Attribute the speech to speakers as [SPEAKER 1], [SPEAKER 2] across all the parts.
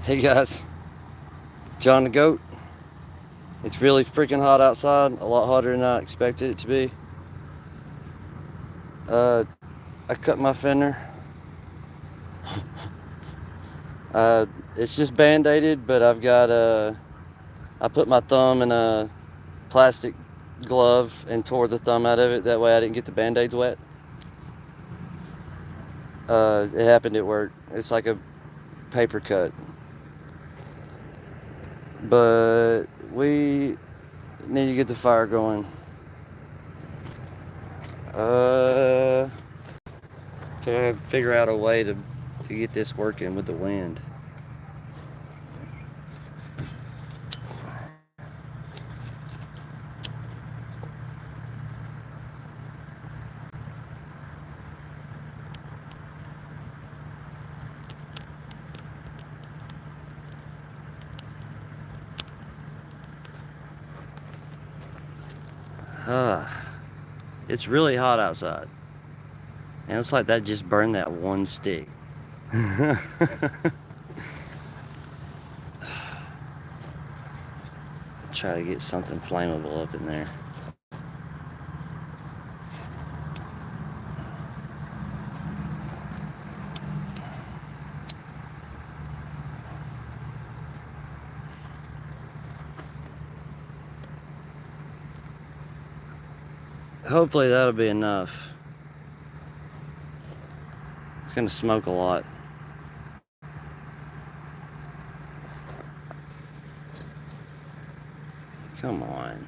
[SPEAKER 1] Hey guys, John the Goat. It's really freaking hot outside, a lot hotter than I expected it to be. I cut my fender. It's just band-aided, but I put my thumb in a plastic glove and tore the thumb out of it. That way I didn't get the band-aids wet. It happened at work. It's like a paper cut. But we need to get the fire going. Uh, figure out a way to get this working with the wind. It's really hot outside. And it's like that just burned that one stick. Try to get something flammable up in there. Hopefully that'll be enough. It's gonna smoke a lot. Come on.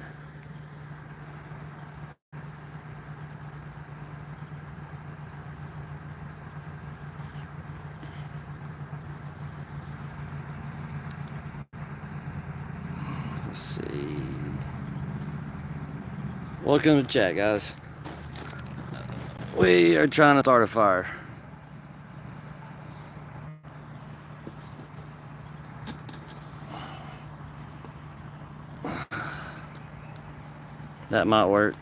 [SPEAKER 1] Let's see. Welcome to chat, guys. We are trying to start a fire. That might work.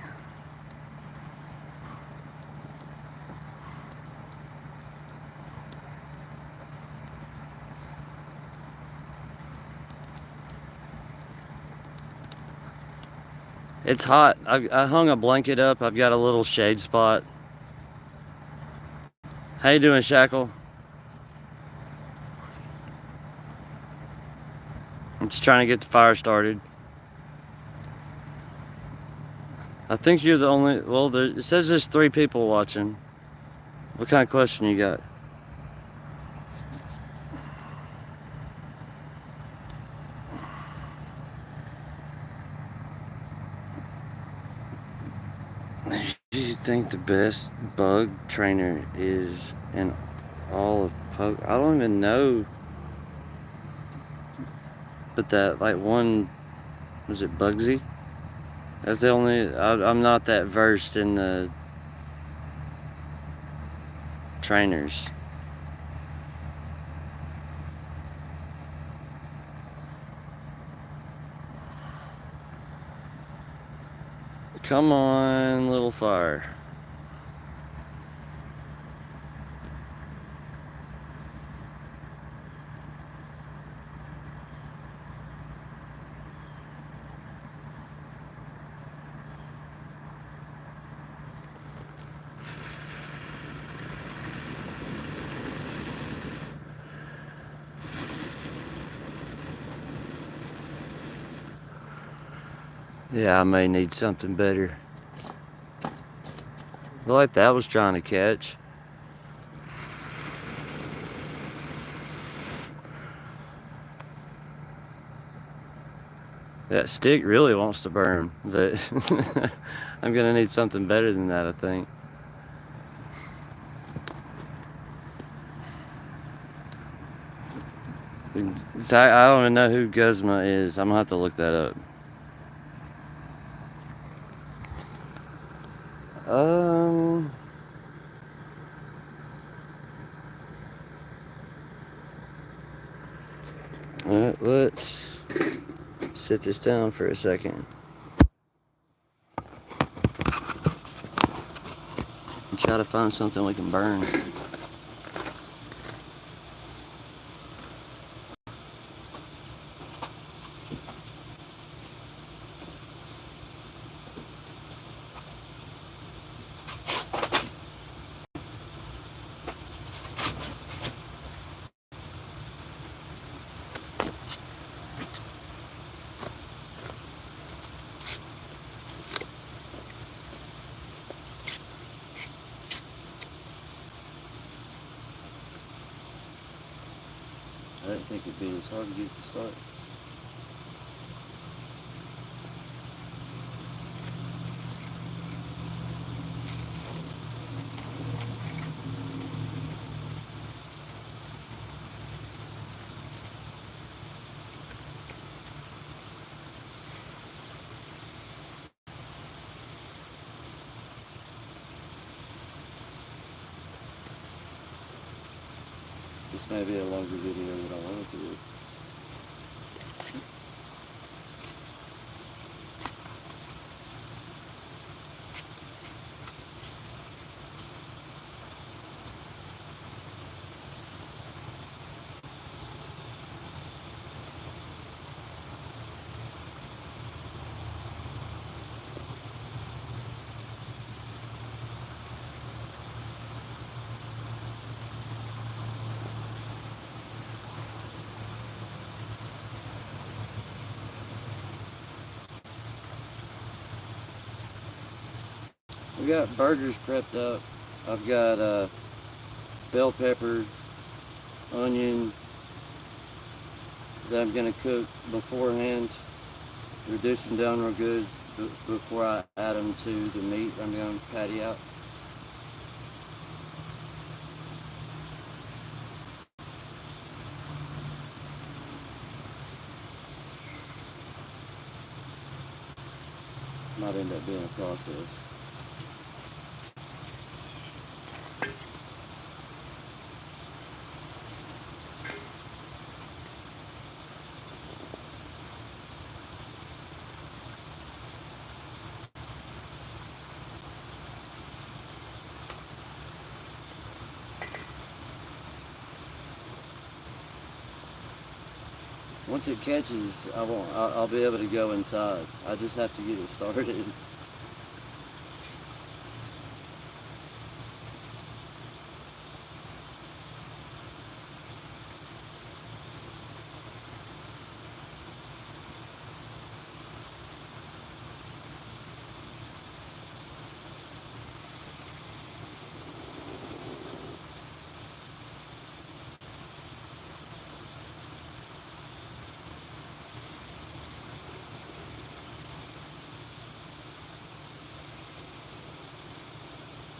[SPEAKER 1] It's hot. I hung a blanket up. I've got a little shade spot. How you doing, Shackle? I'm just trying to get the fire started. I think you're the only... Well, it says there's 3 people watching. What kind of question you got? Do you think the best bug trainer is in all of Poke? I don't even know. But that, like, one... Was it Bugsy? That's the only... I'm not that versed in the trainers. Come on, little fire. Yeah, I may need something better. Like that was trying to catch. That stick really wants to burn, but I'm gonna need something better than that, I think. So I don't even know who Guzma is. I'm gonna have to look that up. Alright, let's sit this down for a second. And try to find something we can burn. think it'd be as hard to get it to start. This may be a longer video than I wanted to do. We got burgers prepped up. I've got bell pepper, onion that I'm gonna cook beforehand, reduce them down real good before I add them to the meat I'm gonna patty out. Might end up being a process. Once it catches, I'll be able to go inside. I just have to get it started.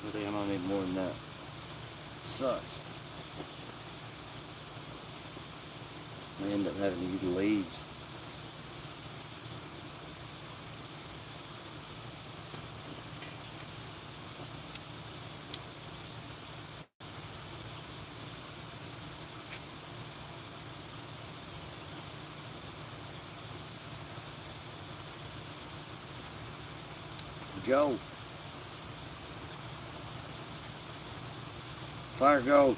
[SPEAKER 1] But damn, I need more than that. Sucks. I end up having to use leaves. Go. Fire go.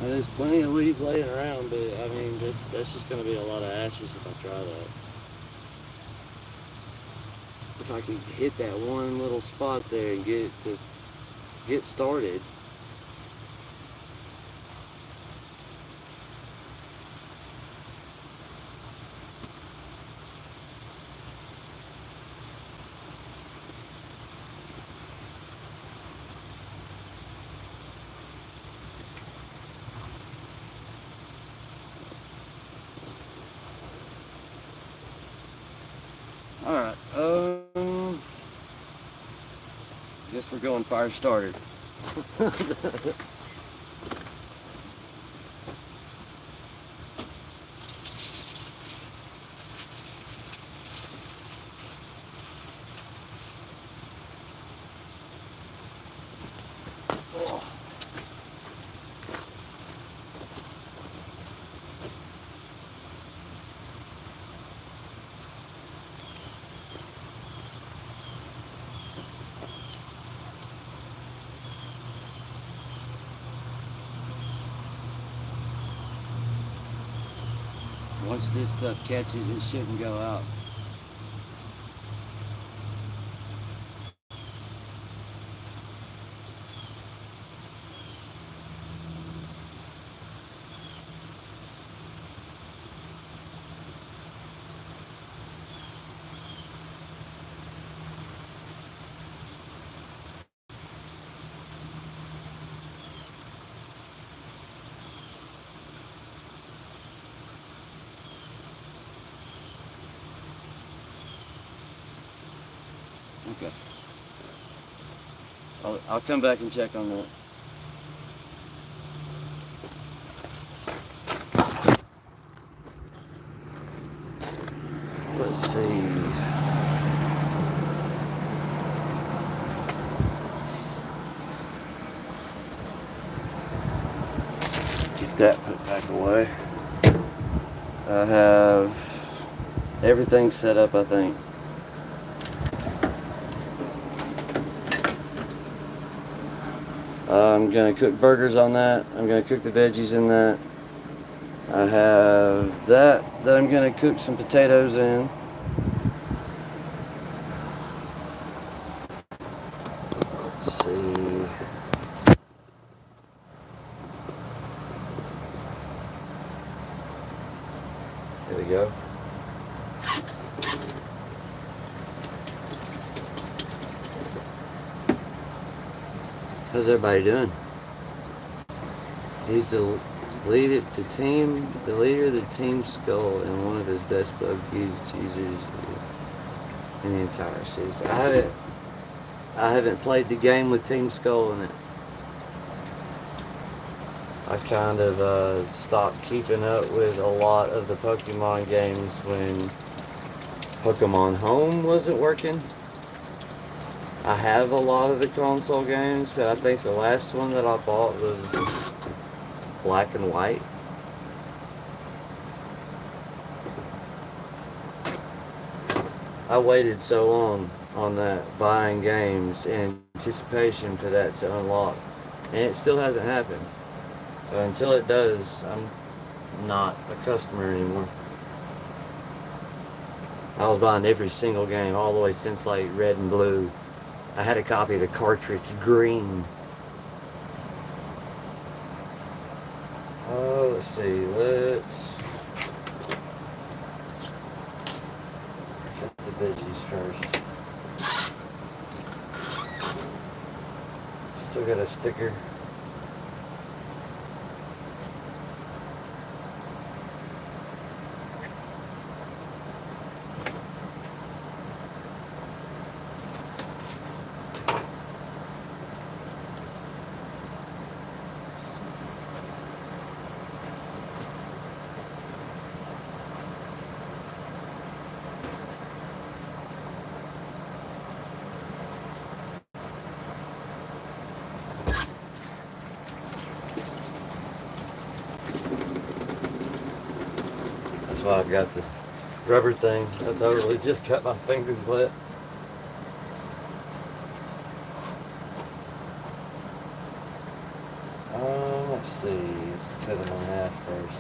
[SPEAKER 1] There's plenty of leaves laying around, but I mean, that's just going to be a lot of ashes if I try that. If I can hit that one little spot there and get it to get started. Alright, guess we're going fire started. Once this stuff catches, it shouldn't go out. Okay. I'll come back and check on that. Let's see. Get that put back away. I have everything set up, I think. I'm gonna cook burgers on that. I'm gonna cook the veggies in that. I have that I'm gonna cook some potatoes in. Let's see. There we go. How's everybody doing? He's the leader of the team Skull, and one of his best bug users in the entire season. I haven't played the game with Team Skull in it. I kind of stopped keeping up with a lot of the Pokemon games when Pokemon Home wasn't working. I have a lot of the console games, but I think the last one that I bought was Black and White. I waited so long on that, buying games in anticipation for that to unlock, and it still hasn't happened. So until it does, I'm not a customer anymore. I was buying every single game all the way since like Red and Blue. I had a copy of the cartridge Green. Let's see, let's cut the veggies first. Still got a sticker. That's why I've got the rubber thing. I totally just cut my fingers wet. Let's see. Let's cut them in half first.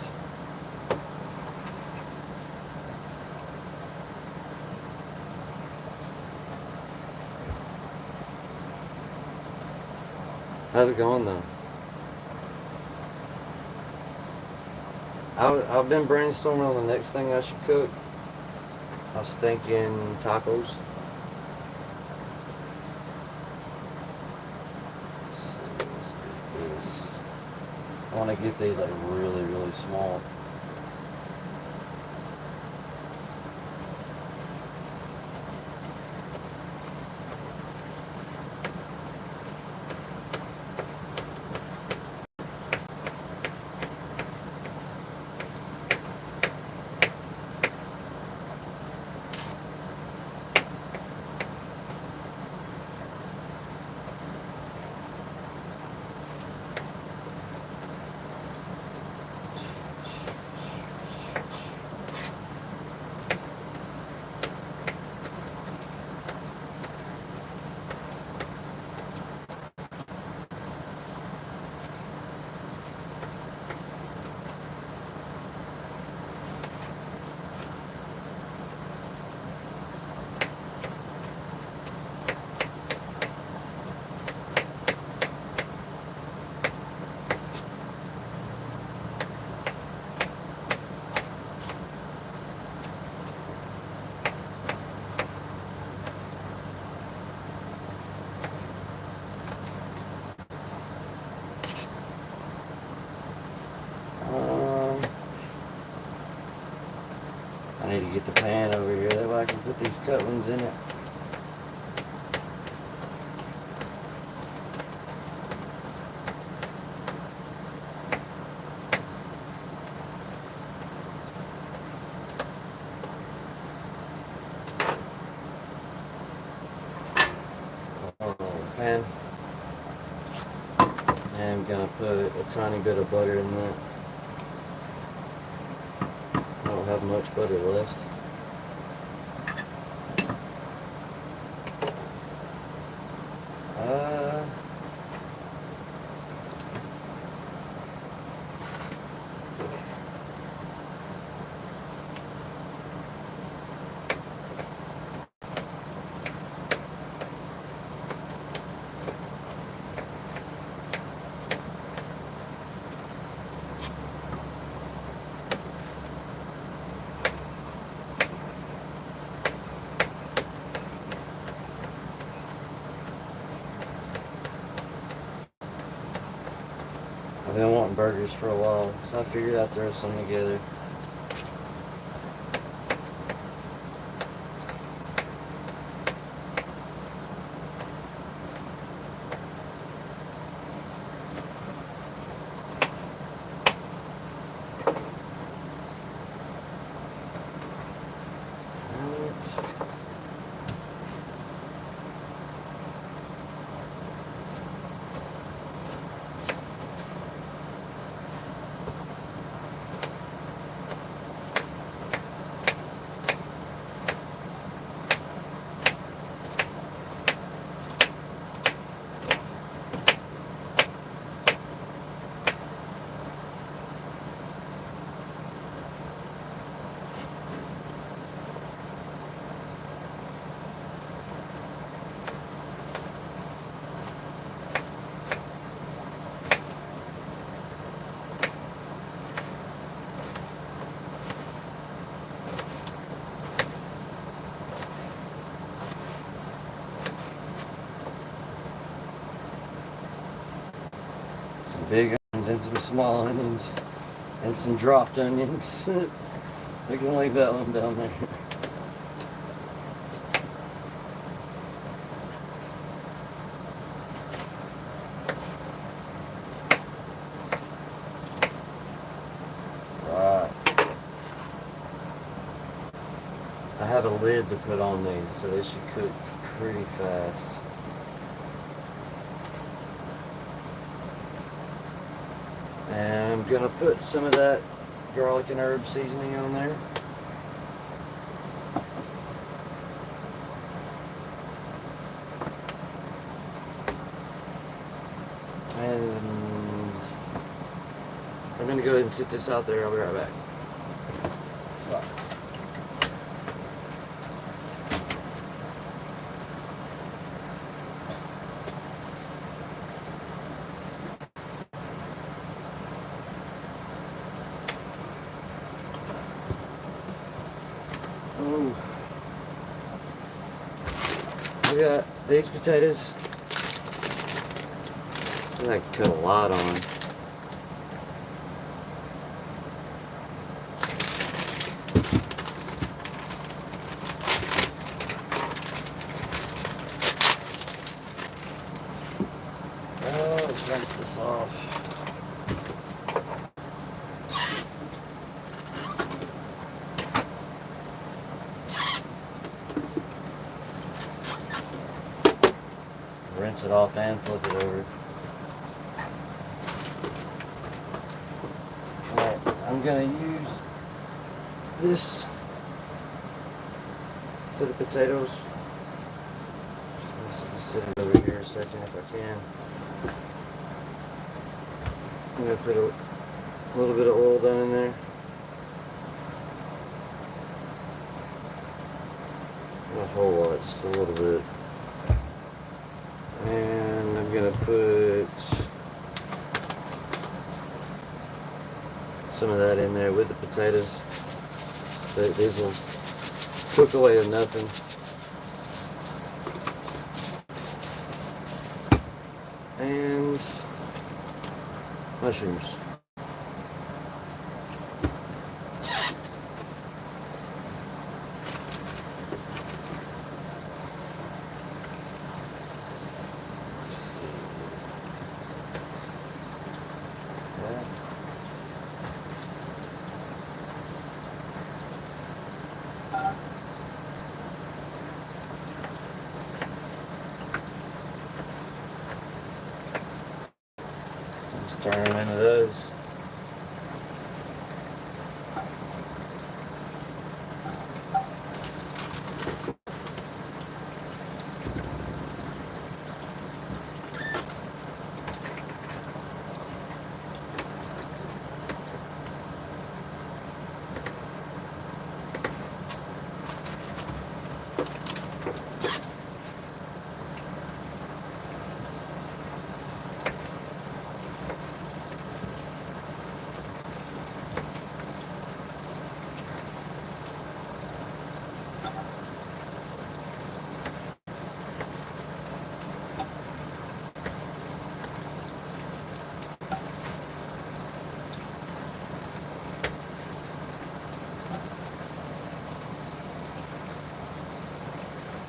[SPEAKER 1] How's it going though? I've been brainstorming on the next thing I should cook. I was thinking tacos. Let's do this. I want to get these like really, really small. I need to get the pan over here, that way I can put these cut ones in it. pan. And I'm gonna put a tiny bit of butter in that. I don't have much butter left. I've been wanting burgers for a while, so I figured I'd throw some together. Big onions and some small onions and some dropped onions. We can leave that one down there. Right. I have a lid to put on these, so they should cook pretty fast. And I'm gonna put some of that garlic and herb seasoning on there. And I'm gonna go ahead and sit this out there. I'll be right back. Bye. Oh, we got these potatoes. I cut a lot on. Oh, let's rinse this off. Rinse it off and flip it over. Alright, I'm gonna use this for the potatoes. Just sit it over here a second if I can. I'm gonna put a little bit of oil down in there. Not a whole lot, just a little bit. And I'm gonna put some of that in there with the potatoes. These will cook away to nothing. And mushrooms. turn them into those.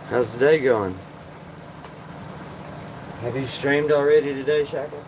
[SPEAKER 1] How's the day going? Have you streamed already today, Shackle?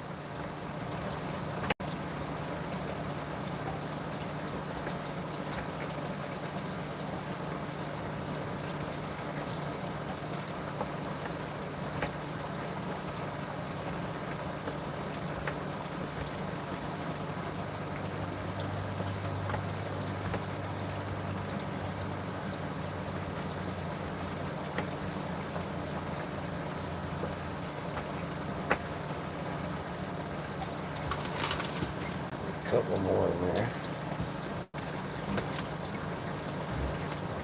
[SPEAKER 1] Couple more in there.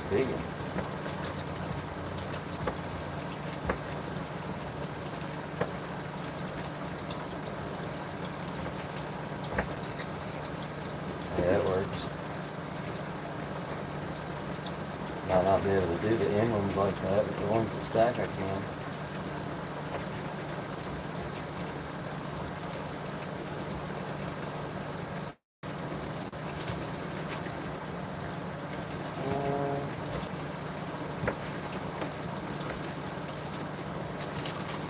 [SPEAKER 1] Big one. Yeah, that works. Might not be able to do the emblems like that, but the ones that stack I can.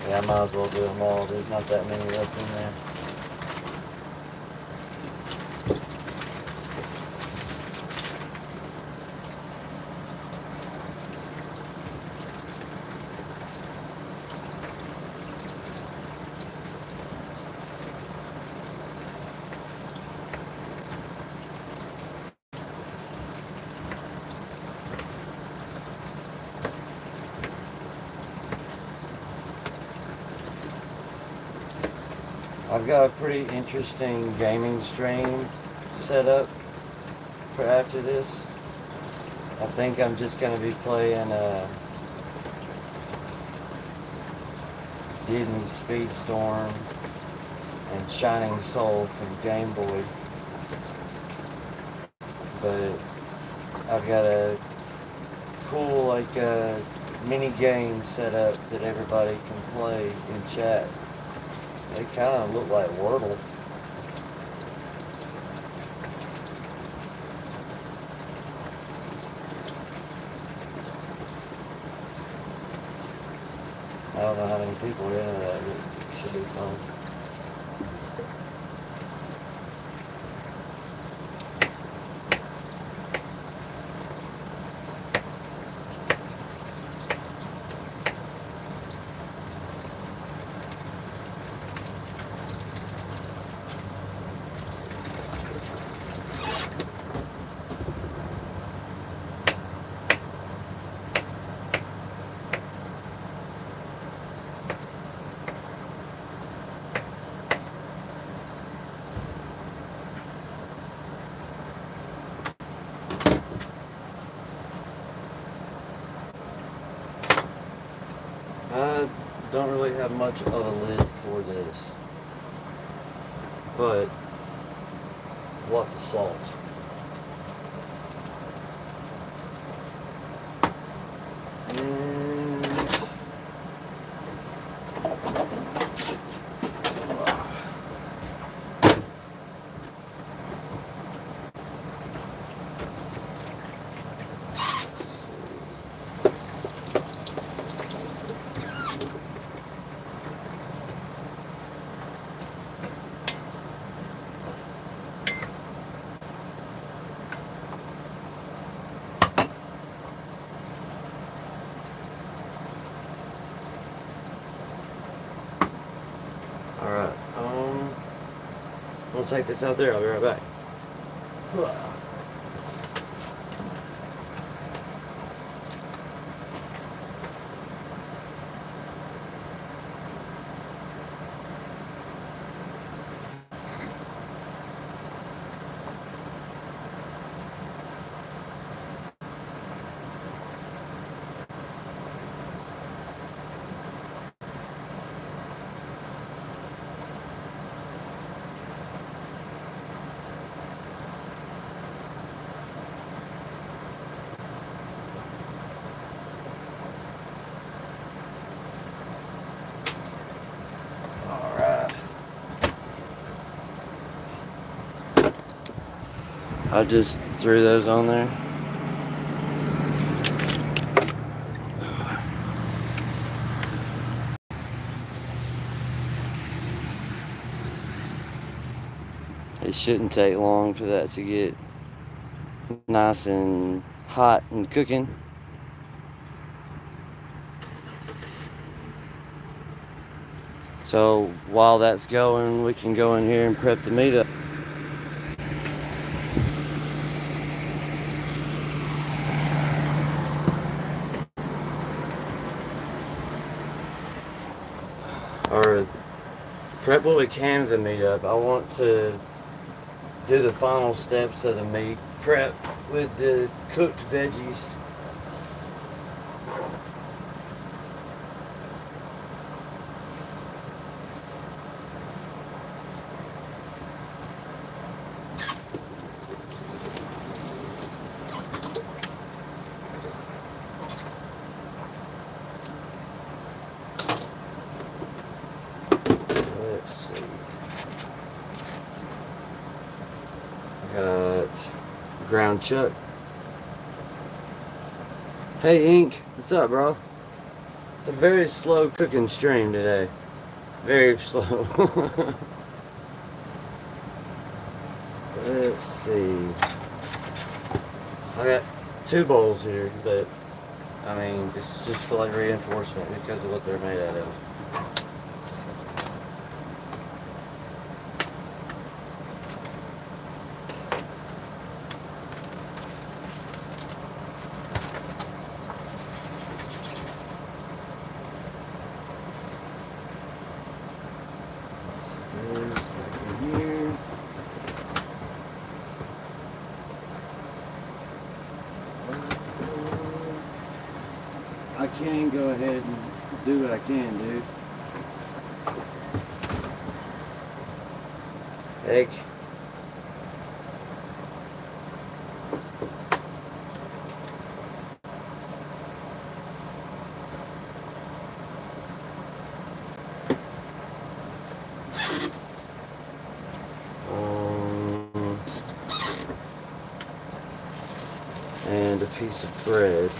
[SPEAKER 1] Yeah, I might as well do them all. There's not that many left in there. I've got a pretty interesting gaming stream set up for after this. I think I'm just going to be playing Disney Speedstorm and Shining Soul from Game Boy. But I've got a cool mini game set up that everybody can play in chat. They kind of look like Wordle. I don't know how many people are into that, but it should be fun. I don't really have much of a lid for this, but lots of salt. take this out there. I'll be right back. I just threw those on there. It shouldn't take long for that to get nice and hot and cooking. So while that's going, we can go in here and prep the meat up. Or prep what we can of the meat up. I want to do the final steps of the meat prep with the cooked veggies. Let's see. Got ground chuck. Hey Ink, what's up, bro? It's a very slow cooking stream today. Very slow. Let's see. I got 2 bowls here, but I mean, it's just for like reinforcement because of what they're made out of. I can go ahead and do what I can do. Egg. And a piece of bread.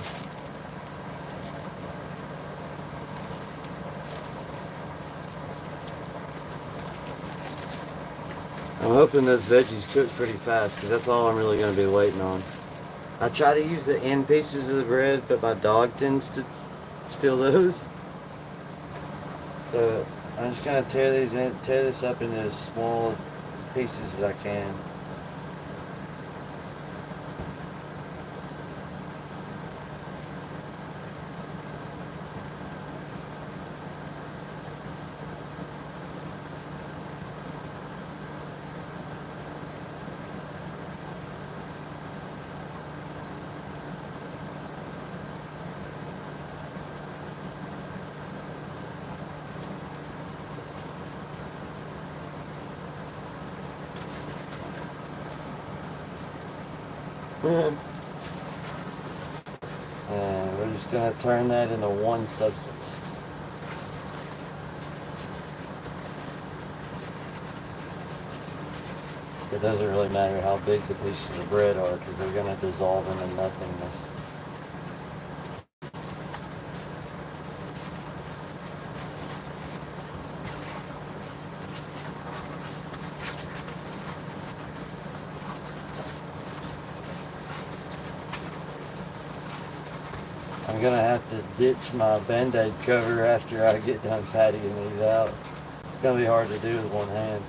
[SPEAKER 1] I'm hoping those veggies cook pretty fast because that's all I'm really going to be waiting on. I try to use the end pieces of the bread, but my dog tends to steal those. So I'm just going to tear this up into as small pieces as I can. And we're just going to turn that into one substance. It doesn't really matter how big the pieces of bread are because they're going to dissolve into nothingness. I'm gonna have to ditch my Band-Aid cover after I get done pattying these out. It's gonna be hard to do with one hand.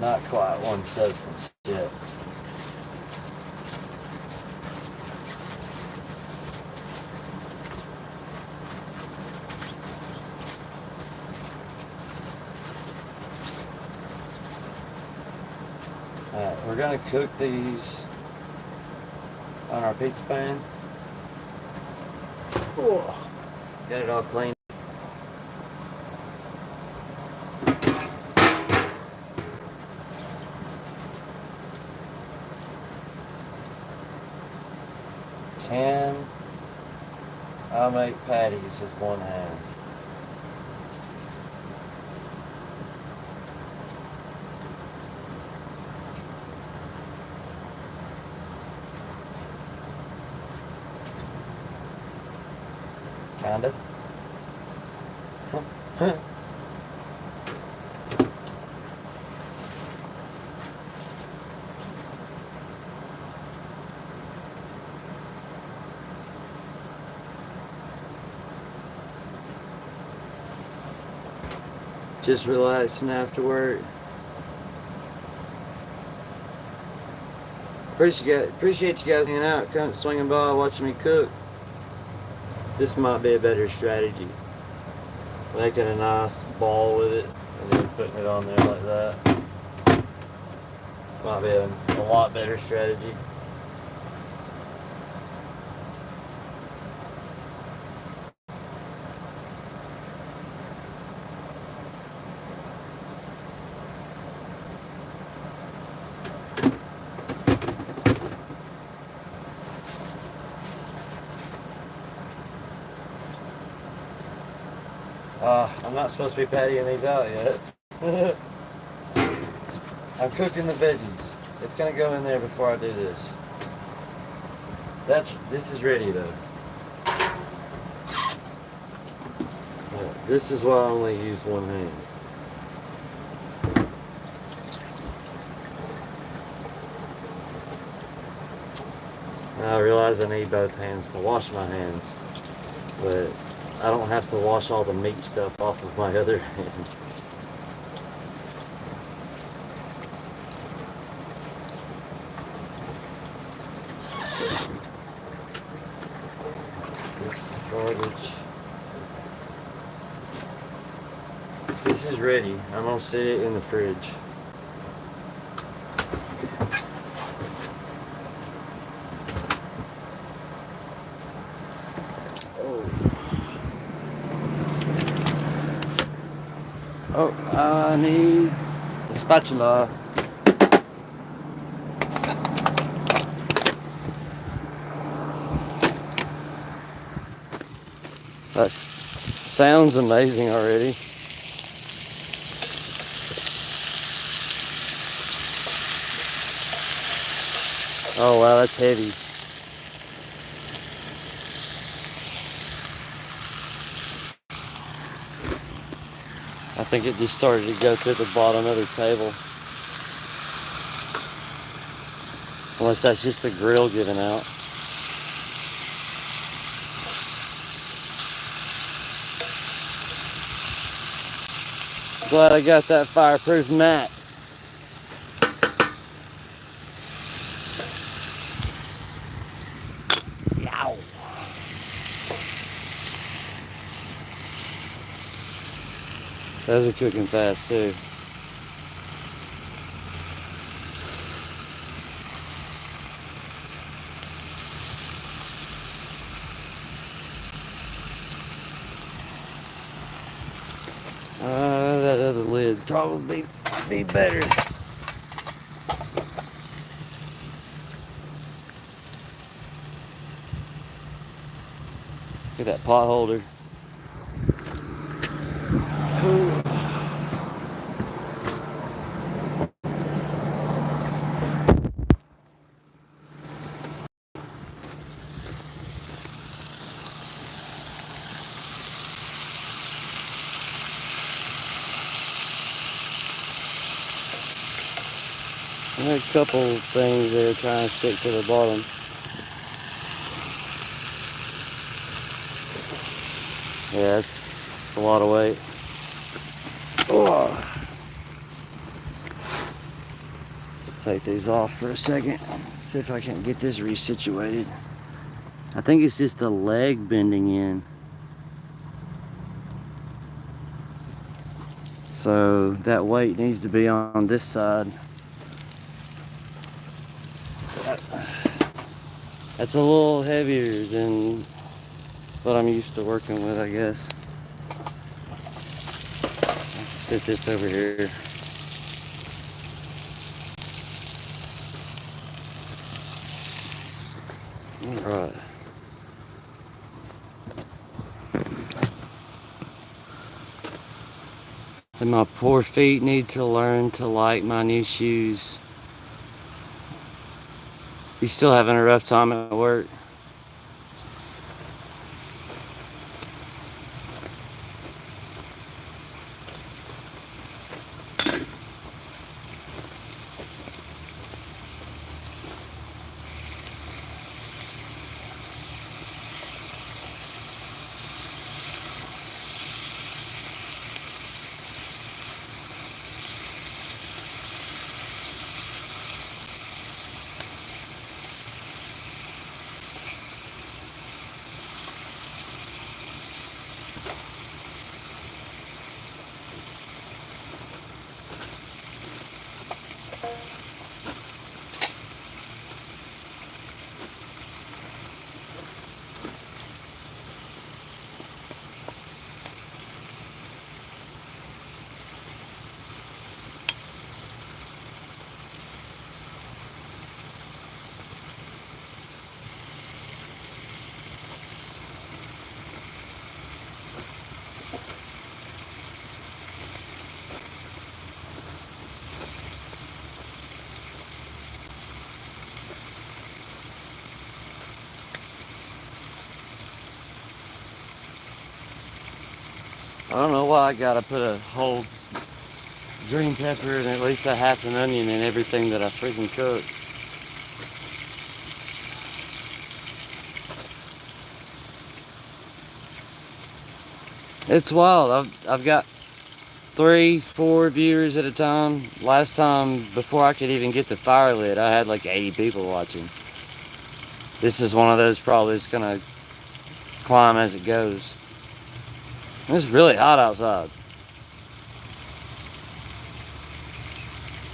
[SPEAKER 1] not quite one substance yet. Alright, we're going to cook these on our pizza pan. Oh, got it all clean. I'll make patties with one hand. Kinda. Just relaxing after work. Appreciate you guys hanging out, coming swinging by, watching me cook. This might be a better strategy. Making a nice ball with it and then putting it on there like that. Might be a lot better strategy. I'm not supposed to be pattying these out yet. I'm cooking the veggies. It's gonna go in there before I do this. This is ready though. Yeah, this is why I only use one hand. Now I realize I need both hands to wash my hands, but I don't have to wash all the meat stuff off of my other hand. This is garbage. This is ready. I'm gonna set it in the fridge. Oh, I need a spatula. That sounds amazing already. Oh wow, that's heavy. I think it just started to go to the bottom of the table. Unless that's just the grill giving out. Glad I got that fireproof mat. Yow. Those are cooking fast too. That other lid probably be better. Look at that pot holder. Ooh. I had a couple things there trying to stick to the bottom. Yeah, it's a lot of weight. Oh. Take these off for a second. See if I can get this resituated. I think it's just the leg bending in. So that weight needs to be on this side. That's a little heavier than what I'm used to working with, I guess. Set this over here. All right. And my poor feet need to learn to like my new shoes. You still having a rough time at work? I don't know why I gotta put a whole green pepper and at least a half an onion in everything that I freaking cook. It's wild. I've got 3, 4 viewers at a time. Last time, before I could even get the fire lit, I had like 80 people watching. This is one of those probably that's gonna climb as it goes. It's really hot outside.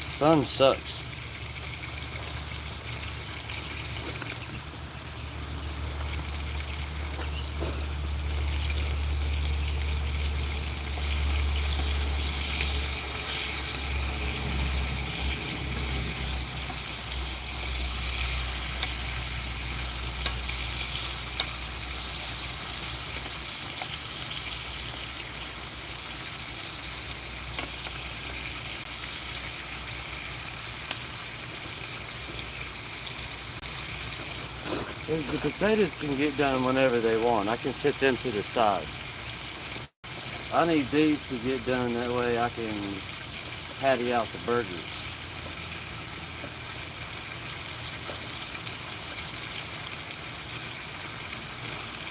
[SPEAKER 1] Sun sucks. The potatoes can get done whenever they want. I can set them to the side. I need these to get done, that way I can patty out the burgers.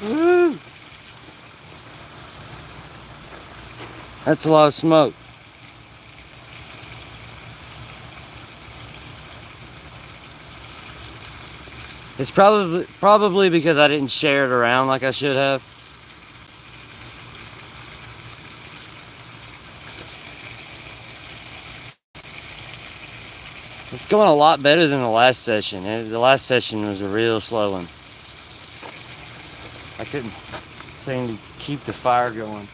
[SPEAKER 1] Woo! That's a lot of smoke. It's probably because I didn't share it around like I should have. It's going a lot better than the last session. The last session was a real slow one. I couldn't seem to keep the fire going.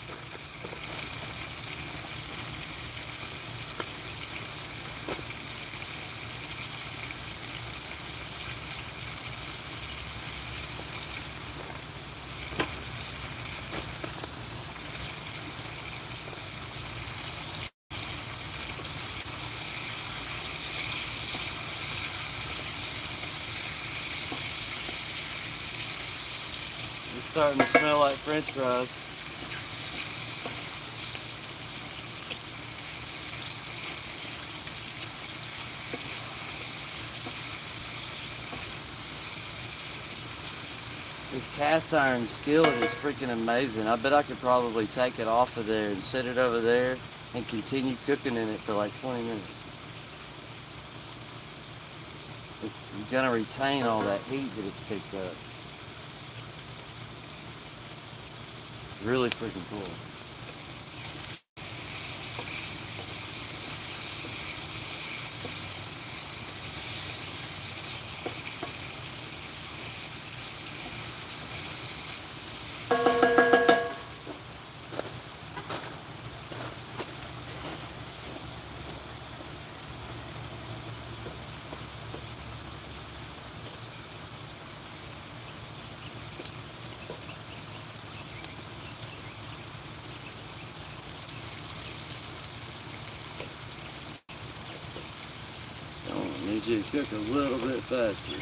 [SPEAKER 1] It's starting to smell like French fries. This cast iron skillet is freaking amazing. I bet I could probably take it off of there and set it over there and continue cooking in it for like 20 minutes. It's gonna retain all that heat that it's picked up. Really freaking cool. I need you to cook a little bit faster.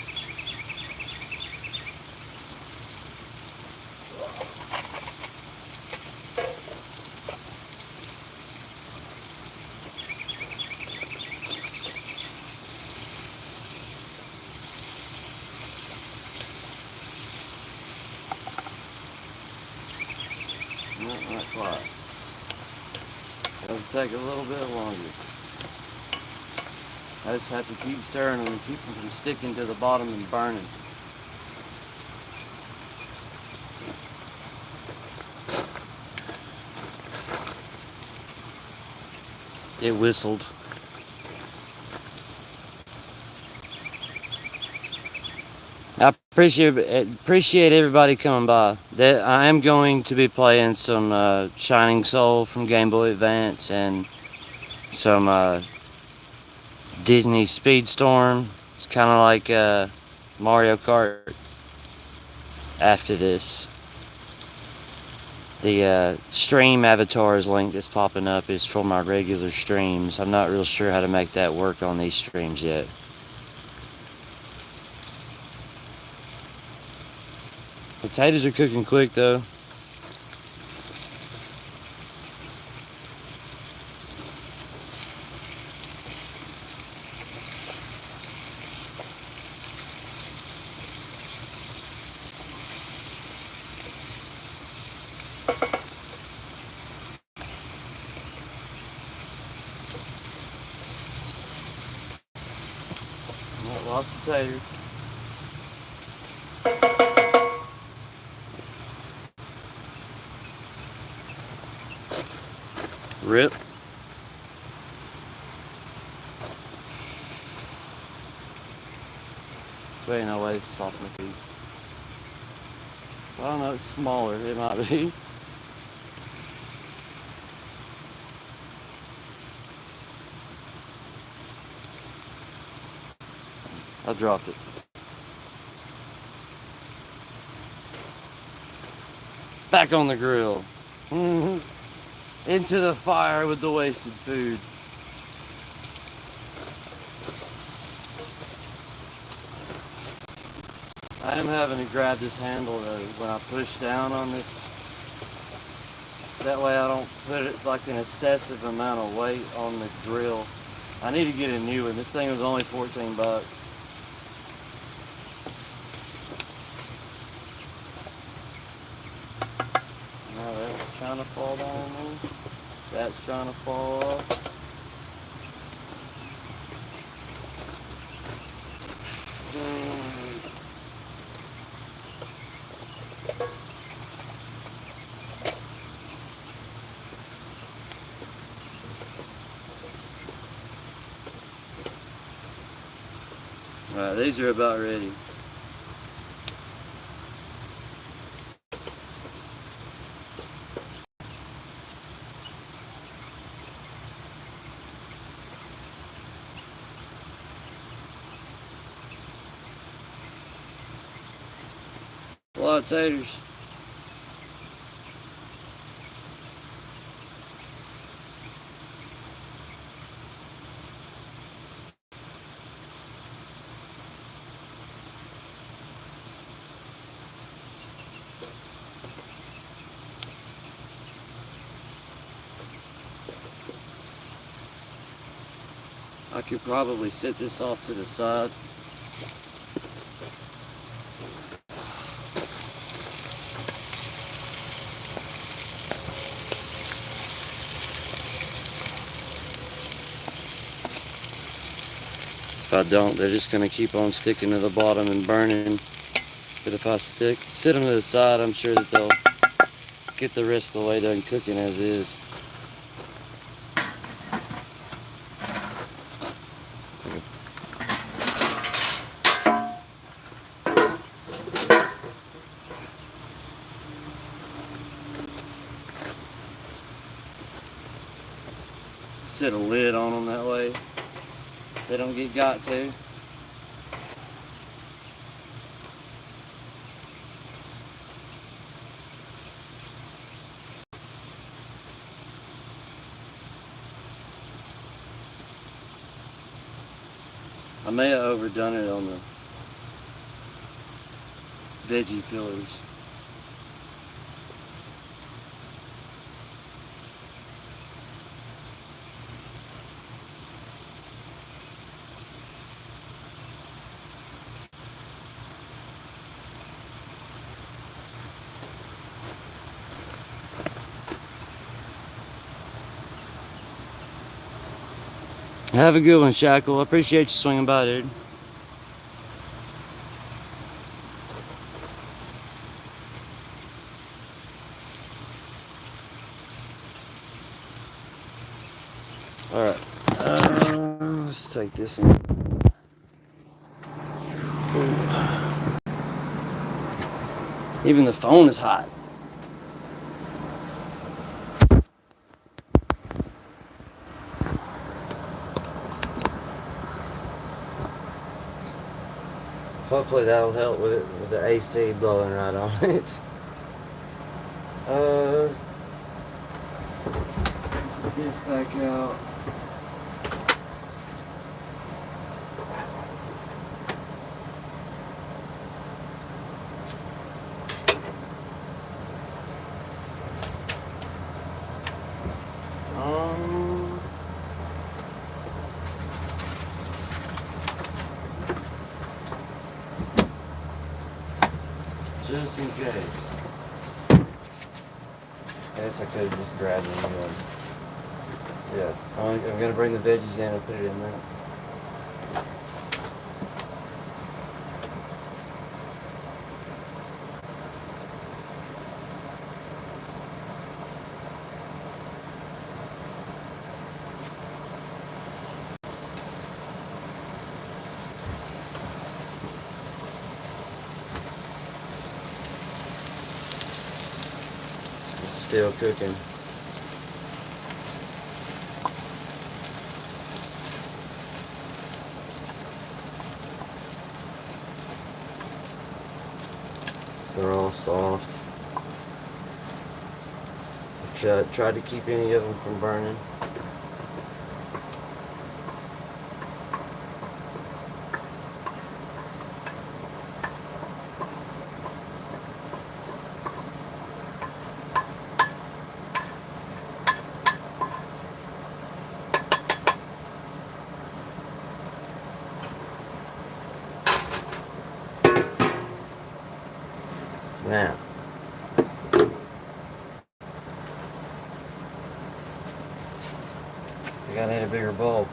[SPEAKER 1] No, not quite. It'll take a little bit longer. I just have to keep stirring them and keep them from sticking to the bottom and burning. It whistled. I appreciate everybody coming by. I am going to be playing some Shining Soul from Game Boy Advance and some Disney Speedstorm. It's kind of like Mario Kart after this. The stream avatars link that's popping up is for my regular streams. I'm not real sure how to make that work on these streams yet. Potatoes are cooking quick though. Lost potatoes. Rip. Wait, no way, it's soft my feet. I don't know, it's smaller, it might be. I dropped it. Back on the grill. Into the fire with the wasted food. I am having to grab this handle though when I push down on this. That way I don't put it like an excessive amount of weight on the grill. I need to get a new one. This thing was only 14 bucks. Now that's trying to fall down on me. That's trying to fall off. Alright, these are about ready. A lot of taters. I could probably set this off to the side. If I don't, they're just going to keep on sticking to the bottom and burning. But if I sit them to the side, I'm sure that they'll get the rest of the way done cooking as is. Set a lid on them that way they don't get got to. I may have overdone it on the veggie fillers. Have a good one, Shackle. I appreciate you swinging by, dude. Alright. Let's take this in. Even the phone is hot. Hopefully that'll help with it, with the AC blowing right on it. Put this back out. Just in case. I guess I could have just grabbed it anyway. Yeah, I'm going to bring the veggies in and put it in there. It's still cooking. They're all soft. Tried to keep any of them from burning. Now, I gotta need a bigger bowl.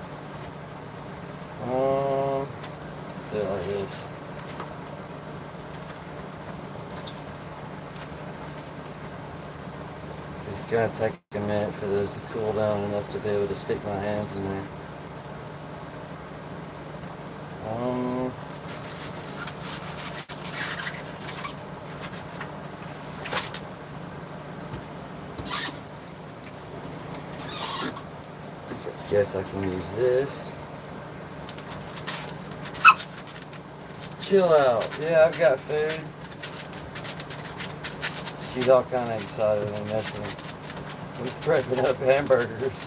[SPEAKER 1] Do it like this. It's gonna take a minute for those to cool down enough to be able to stick my hands in there. Guess I can use this. Chill out. Yeah, I've got food. She's all kind of excited and messing with prepping up hamburgers.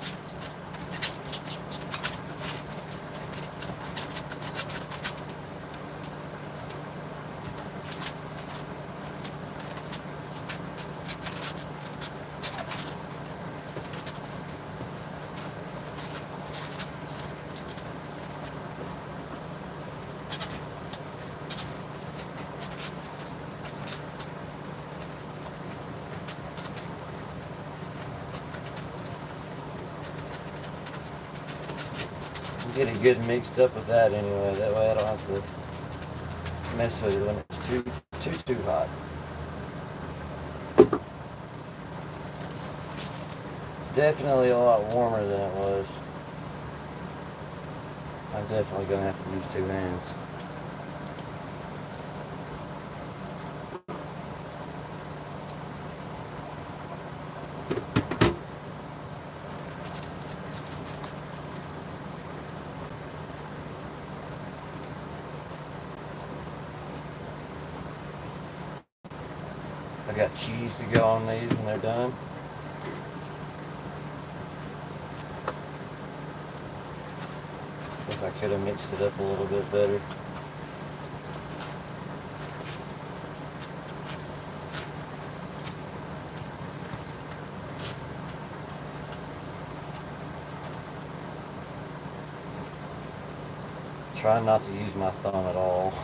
[SPEAKER 1] get it good mixed up with that anyway. That way I don't have to mess with it when it's too hot. Definitely a lot warmer than it was. I'm definitely going to have to use 2 hands. I got cheese to go on these when they're done. I could have mixed it up a little bit better. Try not to use my thumb at all.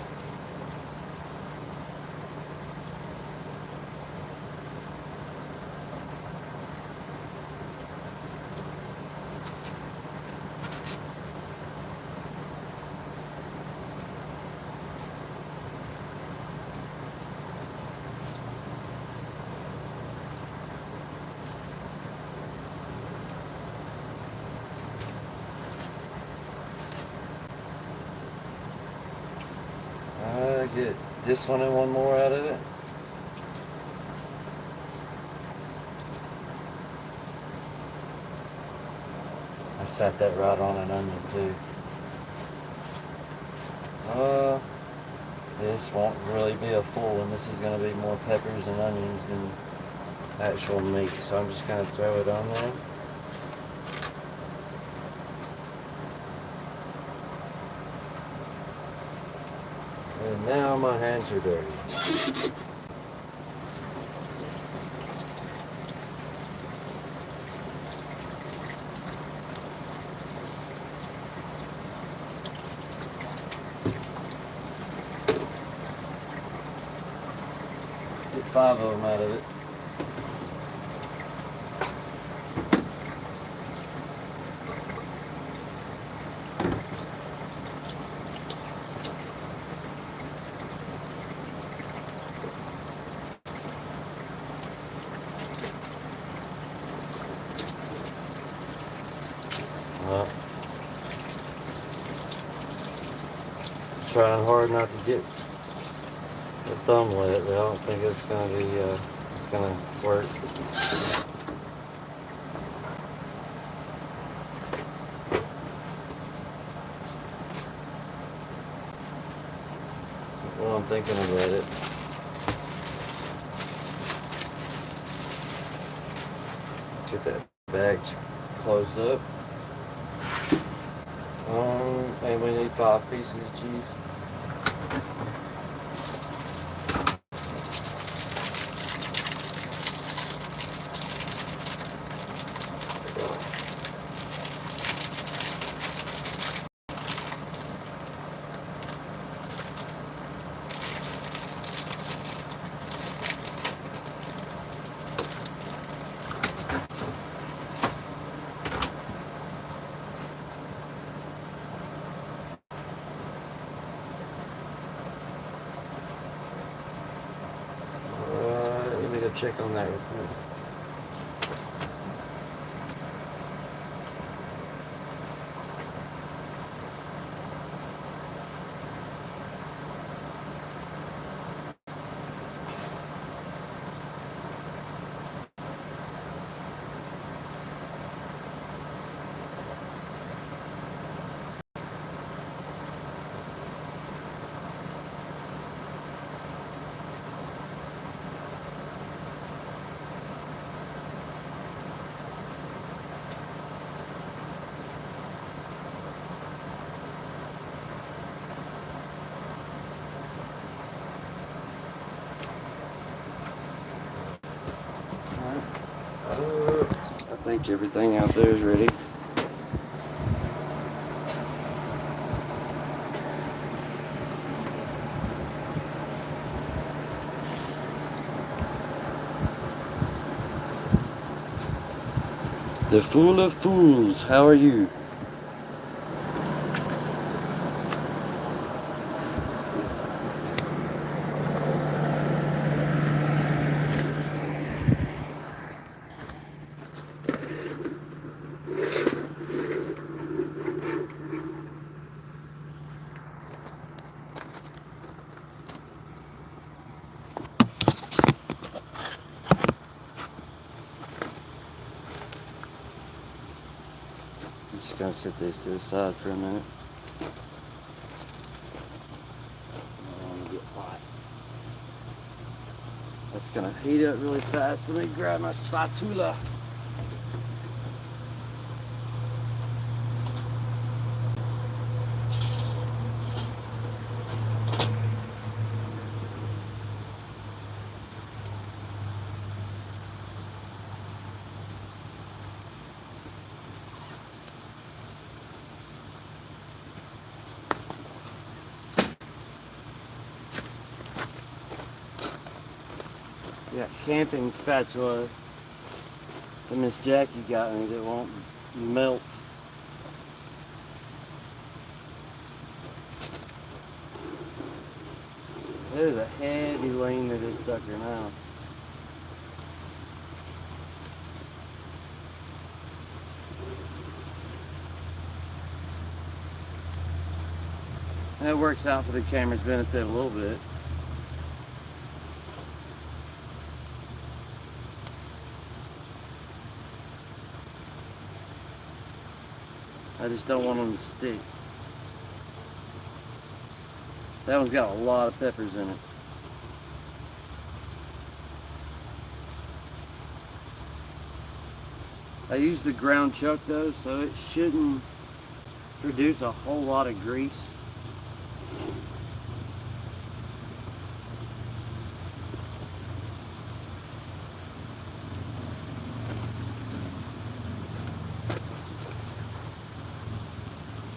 [SPEAKER 1] Get this one and one more out of it. I sat that right on an onion too. This won't really be a full one. This is going to be more peppers and onions than actual meat. So I'm just going to throw it on there. And now my hands are dirty. Get 5 of them out of it. Trying hard not to get the thumb wet, but I don't think it's gonna be it's gonna work. Well, I'm thinking about it. Get that bag closed up. And we need 5 pieces of cheese. Check on that real quick. I think everything out there is ready. The Fool of Fools, how are you? just gonna set these to the side for a minute. I don't want to get hot. That's gonna heat up really fast. Let me grab my spatula. Got camping spatula that Miss Jackie got me that won't melt. There's a heavy lean to this sucker now. And it works out for the camera's benefit a little bit. I just don't want them to stick. That one's got a lot of peppers in it. I use the ground chuck though, so it shouldn't produce a whole lot of grease.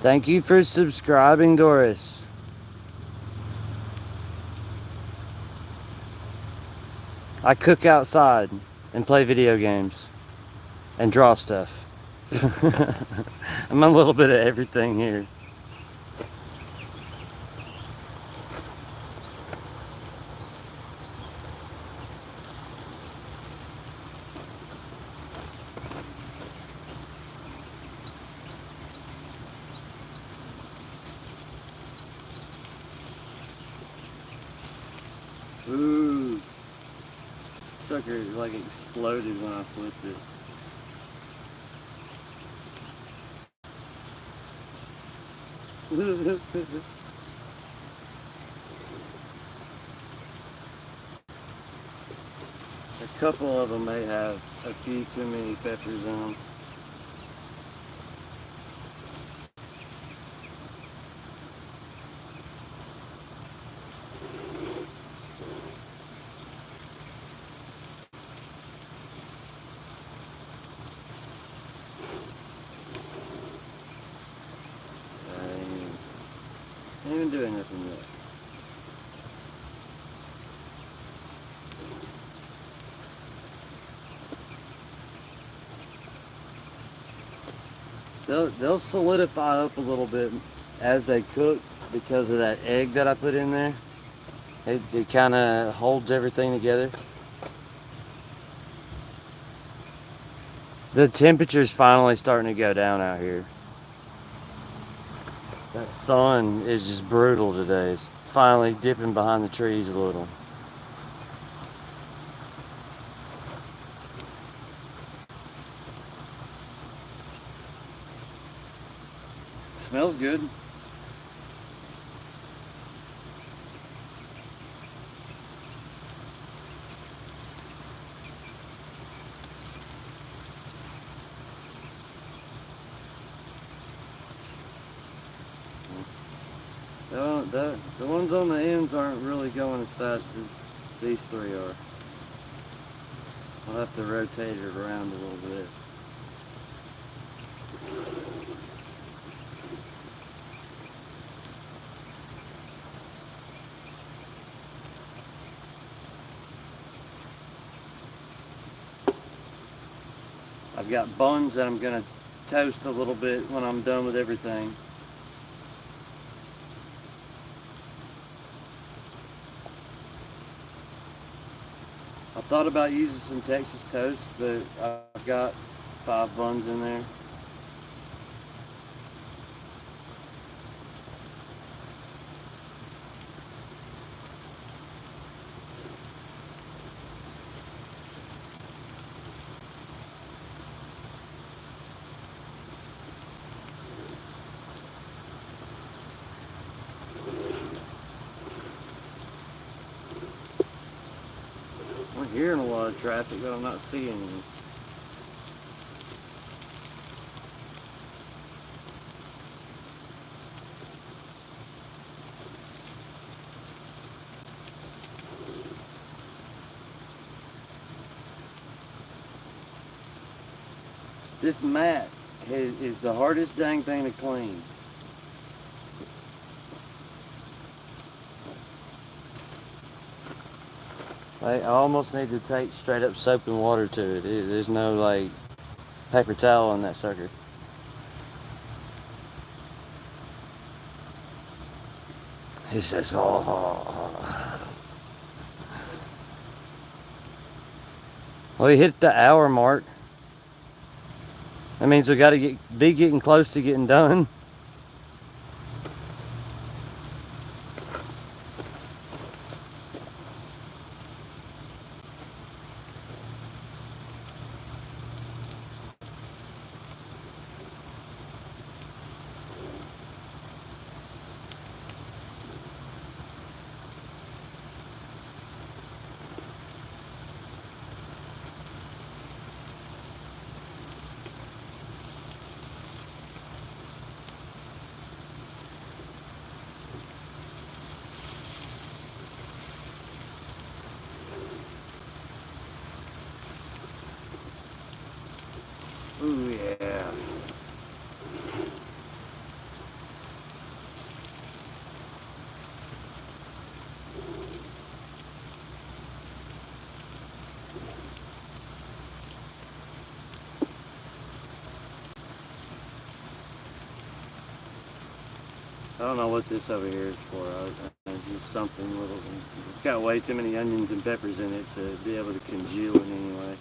[SPEAKER 1] Thank you for subscribing, Doris. I cook outside and play video games and draw stuff. I'm a little bit of everything here. Ooh, sucker like exploded when I flipped it. A couple of them may have a few too many peppers in them. I ain't even doing nothing yet. They'll solidify up a little bit as they cook because of that egg that I put in there. It kind of holds everything together. The temperature's finally starting to go down out here. That sun is just brutal today. It's finally dipping behind the trees a little. Smells good. The ones on the ends aren't really going as fast as these three are. I'll have to rotate it around a little bit. I've got buns that I'm going to toast a little bit when I'm done with everything. I thought about using some Texas toast, but I've got 5 buns in there. hearing a lot of traffic, but I'm not seeing any. This mat is the hardest dang thing to clean. I almost need to take straight up soap and water to it. There's no like paper towel on that sucker. He says, oh. Well, he hit the hour mark. That means we got to be getting close to getting done. Ooh, yeah. I don't know what this over here is for. Just something little. It's got way too many onions and peppers in it to be able to congeal it anyway.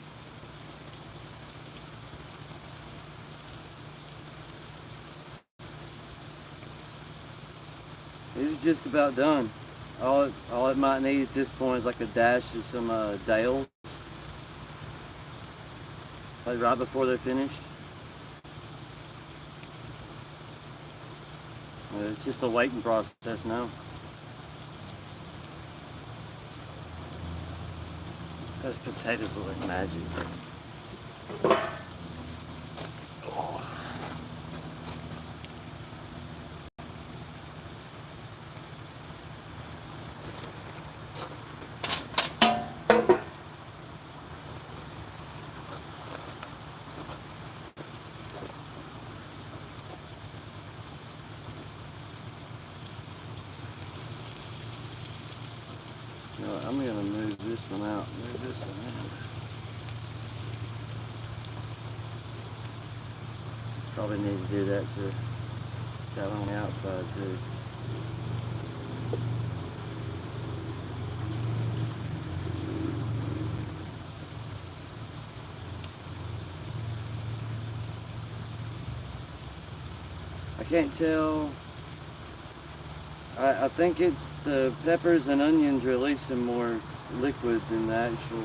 [SPEAKER 1] This is just about done. All it might need at this point is like a dash of some Dales, like right before they're finished. It's just a waiting process now. Those potatoes look like magic. I'm going to move this one out. Move this one out. Probably need to do that to that on the outside too. I can't tell. I think it's the peppers and onions releasing more liquid than the actual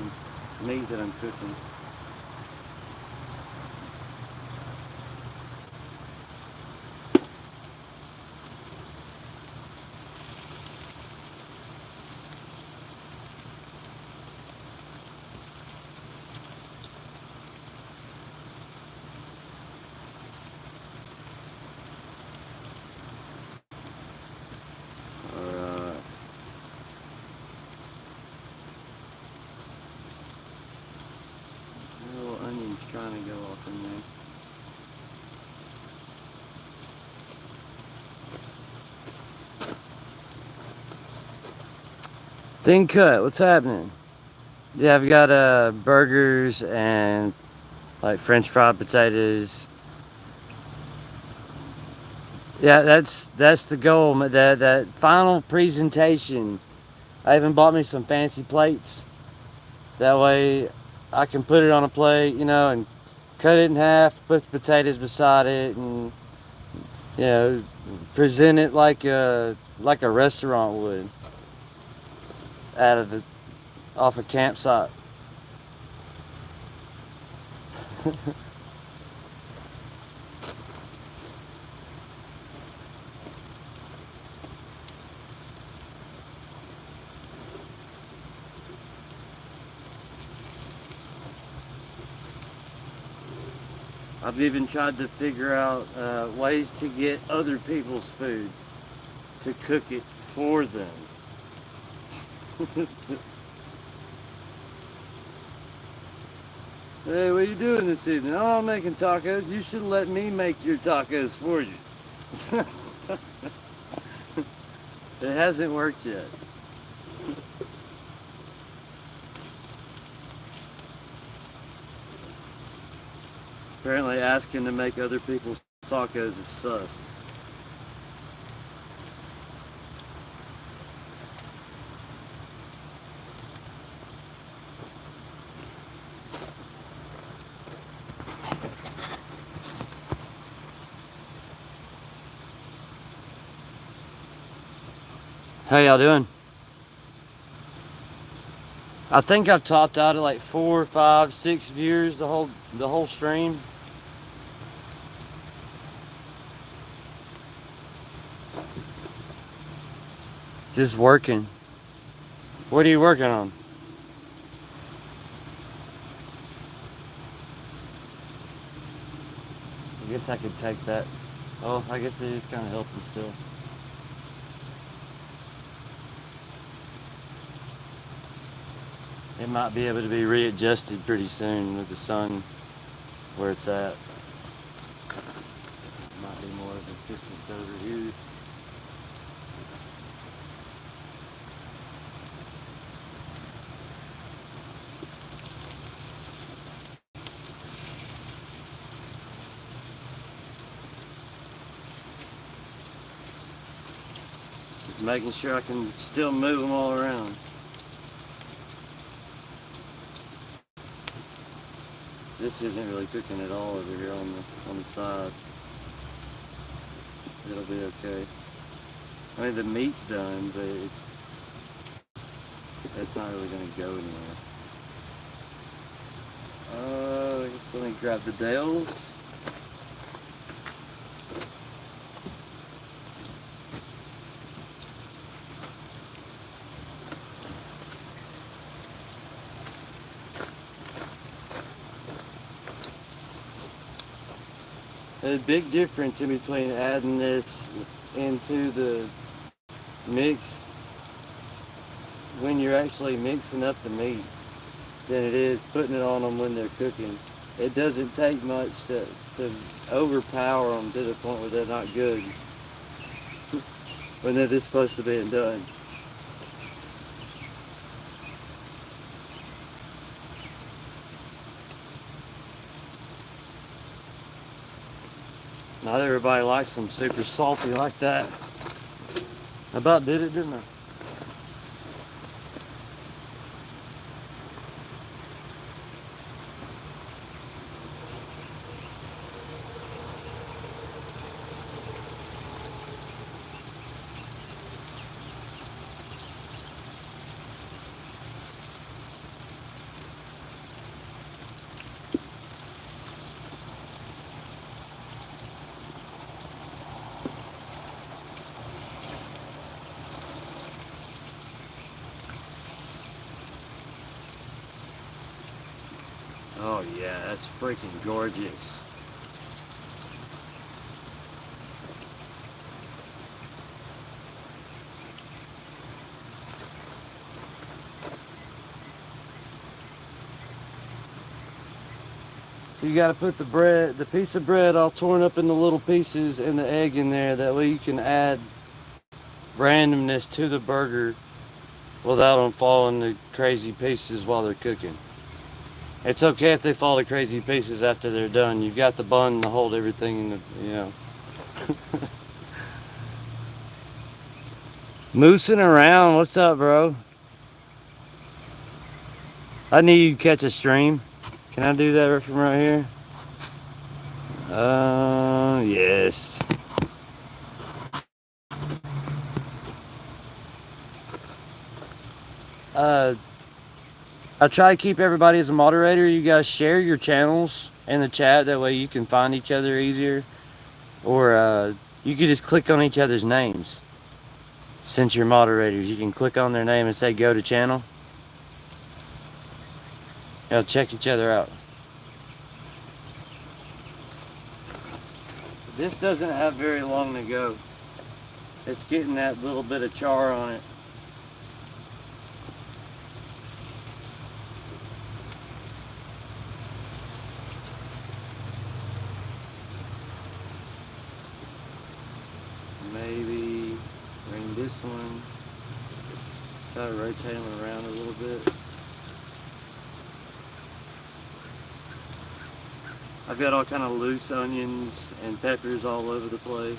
[SPEAKER 1] meat that I'm cooking. Trying to go off in there. Thin cut, what's happening? Yeah, I've got burgers and like French fried potatoes. Yeah, that's the goal. That final presentation. I even bought me some fancy plates. That way I can put it on a plate, and cut it in half, put the potatoes beside it, and present it like a restaurant would off a campsite. I've even tried to figure out ways to get other people's food to cook it for them. Hey, what are you doing this evening? Oh, I'm making tacos. You should let me make your tacos for you. It hasn't worked yet. Apparently asking to make other people's tacos is sus. How y'all doing? I think I've topped out at like 4, 5, 6 viewers the whole stream. Just working. What are you working on? I guess I could take that. Oh, I guess it is kind of helping still. It might be able to be readjusted pretty soon with the sun where it's at. It might be more of a distance over here. Just making sure I can still move them all around. This isn't really cooking at all over here on the side. It'll be okay. I mean, the meat's done, but that's not really gonna go anywhere. I guess let me grab the Dales. There's a big difference in between adding this into the mix when you're actually mixing up the meat than it is putting it on them when they're cooking. It doesn't take much to overpower them to the point where they're not good when they're this close to being done. Not everybody likes them super salty like that. I about did it, didn't I? Oh yeah, that's freaking gorgeous. You gotta put the piece of bread all torn up into little pieces and the egg in there. That way you can add randomness to the burger without them falling to crazy pieces while they're cooking. It's okay if they fall to crazy pieces after they're done. You've got the bun to hold everything in the, you know. Moosing around, what's up, bro? I need you to catch a stream. Can I do that from right here? Yes. I try to keep everybody as a moderator. You guys share your channels in the chat. That way you can find each other easier. Or you can just click on each other's names. Since you're moderators, you can click on their name and say go to channel. Check each other out. This doesn't have very long to go. It's getting that little bit of char on it. Maybe bring this one, try to rotate them around a little bit. I've got all kind of loose onions and peppers all over the place.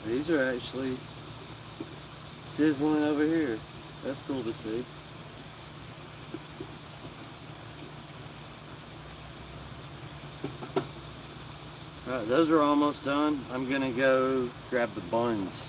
[SPEAKER 1] These are actually sizzling over here. That's cool to see. Alright, those are almost done. I'm gonna go grab the buns.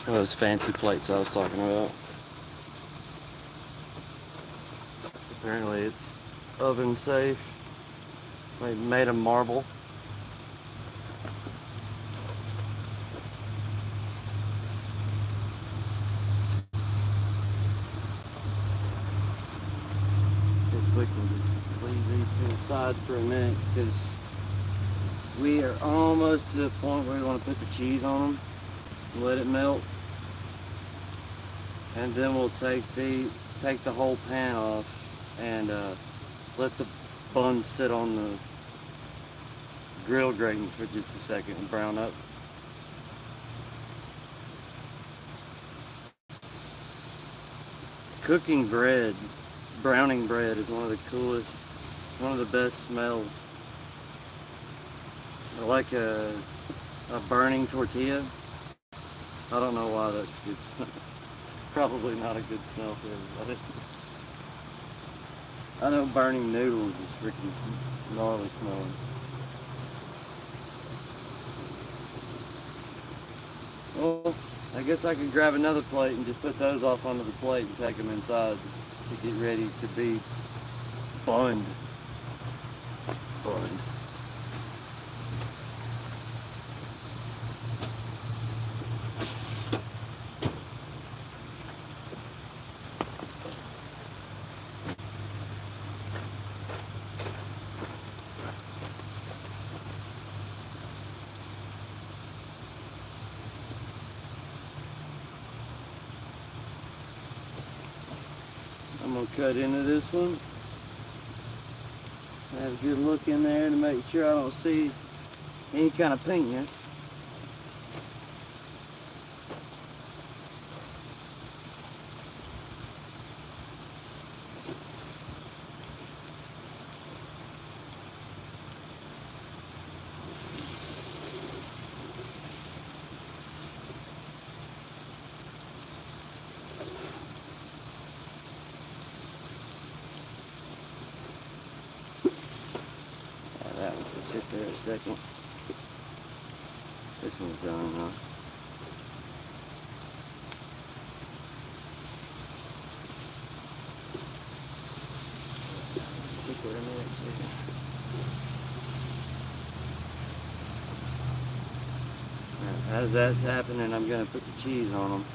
[SPEAKER 1] Those fancy plates I was talking about. Apparently it's oven safe. Made of marble. Guess we can just leave these to the side for a minute because we are almost to the point where we want to put the cheese on them and let it melt. And then we'll take the whole pan off and let the buns sit on the grill grating for just a second and brown up. Cooking bread, browning bread is one of the coolest, one of the best smells. I like a burning tortilla. I don't know why that's good. Probably not a good smell for everybody. I know burning noodles is freaking gnarly smelling. Well, I guess I could grab another plate and just put those off onto the plate and take them inside to get ready to be bunned. Bunned. I'm going to cut into this one. Have a good look in there to make sure I don't see any kind of pinkness. That one can sit there a second. This one's done, huh? Sit there a minute, too. As that's happening, I'm going to put the cheese on them.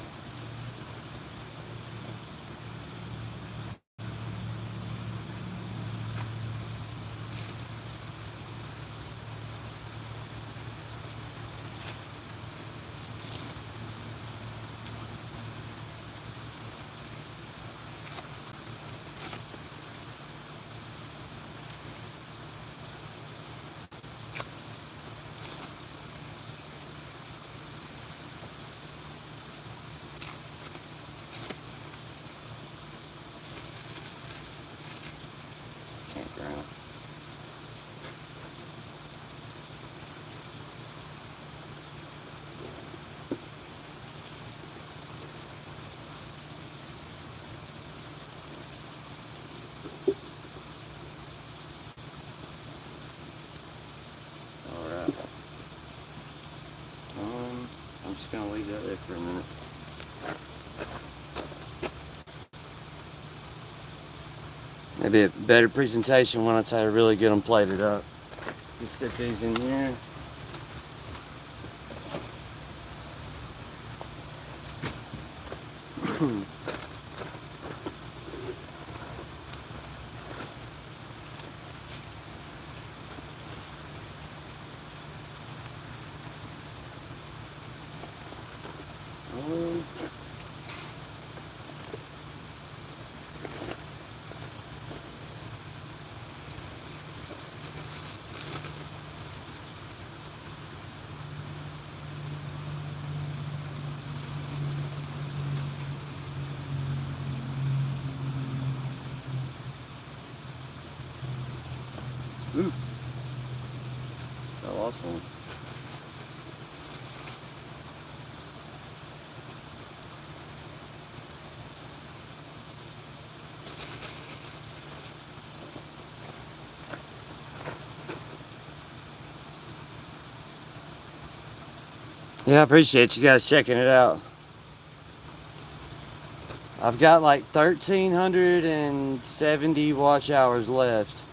[SPEAKER 1] Maybe a better presentation when I really get them plated up. Just sit these in here. Ooh, I lost one. Yeah, I appreciate you guys checking it out. I've got like 1,370 watch hours left.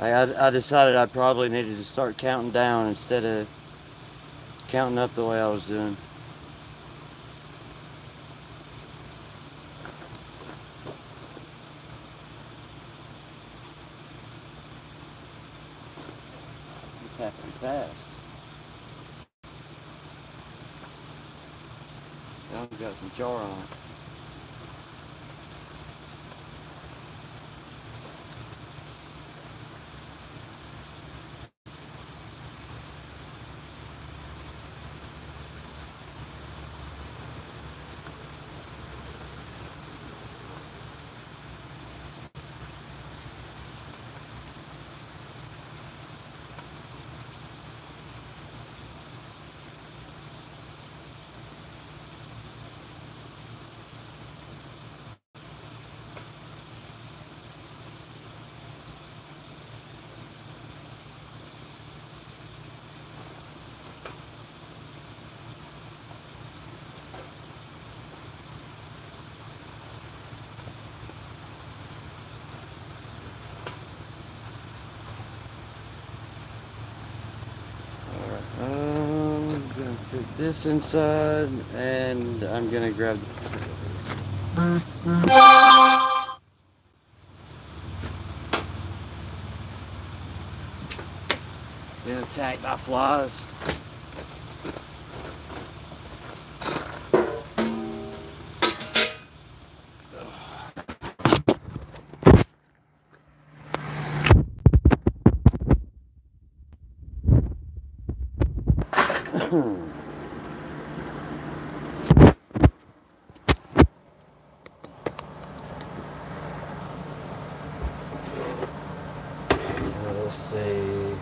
[SPEAKER 1] I decided I probably needed to start counting down instead of counting up the way I was doing. It's happening fast. Now I've got some jar on it. I'm gonna fit this inside, and I'm gonna grab. Been attacked by flies. Let's see.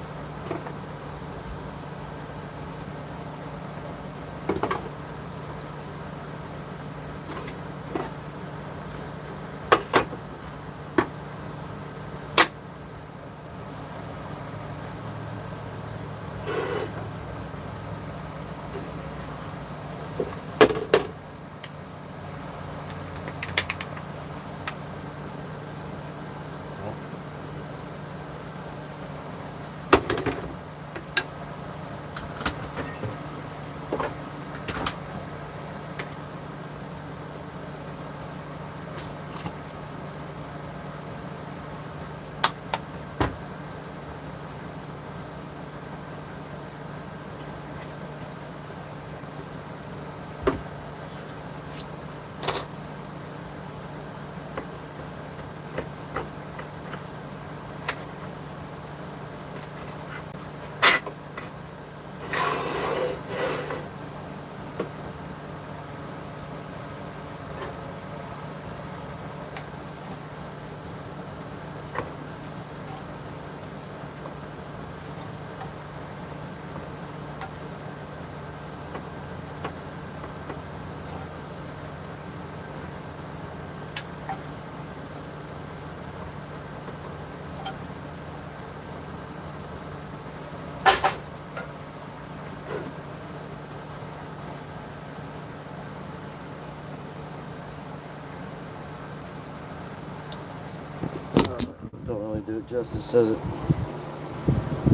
[SPEAKER 1] don't really do it justice, does it?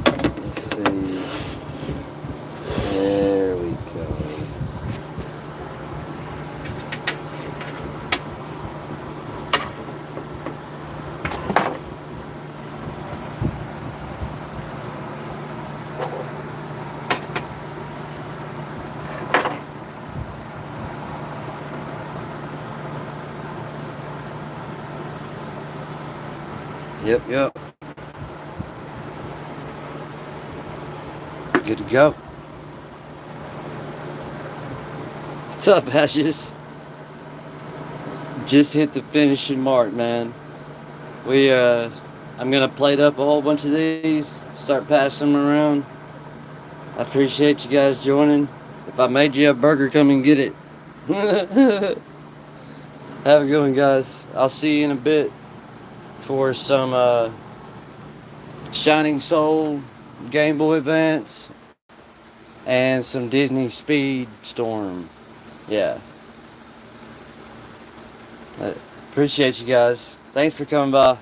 [SPEAKER 1] Let's see. There we go. Yep. Good to go. What's up, Ashes? Just hit the finishing mark, man. I'm gonna plate up a whole bunch of these, start passing them around. I appreciate you guys joining. If I made you a burger, come and get it. Have a good one, guys. I'll see you in a bit for some Shining Soul Game Boy Advance and some Disney Speed Storm. Yeah. Appreciate you guys. Thanks for coming by.